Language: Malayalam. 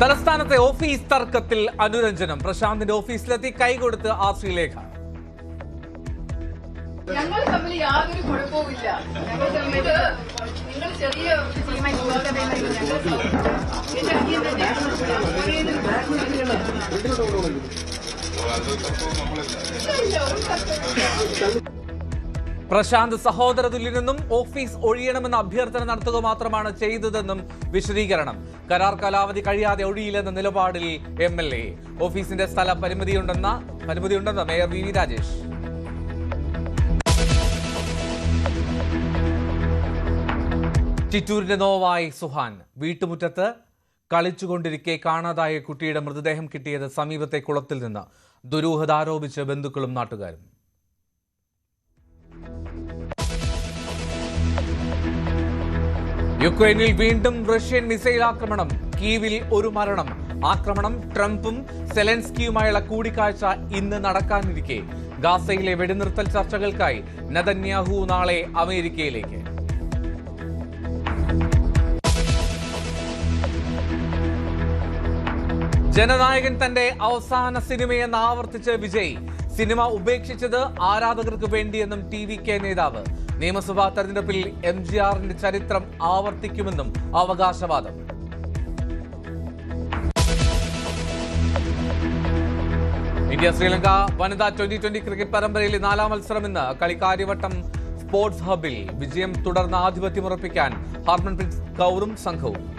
തലസ്ഥാനത്തെ ഓഫീസ് തർക്കത്തിൽ അനുരഞ്ജനം. പ്രശാന്തിന്റെ ഓഫീസിലെത്തി കൈകൊടുത്ത് ശ്രീലേഖ. ഞങ്ങൾ തമ്മിൽ യാതൊരു കുഴപ്പവുമില്ല. ഞങ്ങൾ തമ്മിൽ നിങ്ങൾ ചെറിയ പ്രശാന്ത് സഹോദരതുല്യനെന്നും ഓഫീസ് ഒഴിയണമെന്ന അഭ്യർത്ഥന നടത്തുക മാത്രമാണ് ചെയ്തതെന്നും വിശദീകരണം. കരാർ കാലാവധി കഴിയാതെ ഒഴിയില്ലെന്ന നിലപാടിൽ MLA. ഓഫീസിന്റെ സ്ഥല പരിമിതിയുണ്ടെന്ന് മേയർ VV രാജേഷ്. ചിറ്റൂരിന്റെ നോവായി സുഹാൻ. വീട്ടുമുറ്റത്ത് കളിച്ചുകൊണ്ടിരിക്കെ കാണാതായ കുട്ടിയുടെ മൃതദേഹം കിട്ടിയത് സമീപത്തെ കുളത്തിൽ നിന്ന്. ദുരൂഹത ആരോപിച്ച് ബന്ധുക്കളും നാട്ടുകാരും. യുക്രൈനിൽ വീണ്ടും റഷ്യൻ മിസൈൽ ആക്രമണം. കീവിൽ ഒരു മരണം. ആക്രമണം ട്രംപും സെലൻസ്കിയുമായുള്ള കൂടിക്കാഴ്ച ഇന്ന് നടക്കാനിരിക്കെ ഗാസയിലെ വെടിനിർത്തൽ ചർച്ചകൾക്കായി നെതന്യാഹു നാളെ അമേരിക്കയിലേക്ക്. ജനനായകൻ തന്റെ അവസാന സിനിമയെന്ന് ആവർത്തിച്ച് വിജയ്. സിനിമ ഉപേക്ഷിച്ചത് ആരാധകർക്ക് വേണ്ടിയെന്നും TVK നേതാവ്. നിയമസഭാ തെരഞ്ഞെടുപ്പിൽ MGRന്റെ ചരിത്രം ആവർത്തിക്കുമെന്നും അവകാശവാദം. ഇന്ത്യ ശ്രീലങ്ക വനിതാ T20 ക്രിക്കറ്റ് പരമ്പരയിലെ 4ാം മത്സരം ഇന്ന്. കളിക്കാരിവട്ടം സ്പോർട്സ് ഹബിൽ. വിജയം തുടർന്ന് ആധിപത്യമുറപ്പിക്കാൻ ഹർമൻപ്രീത് കൗറും സംഘവും.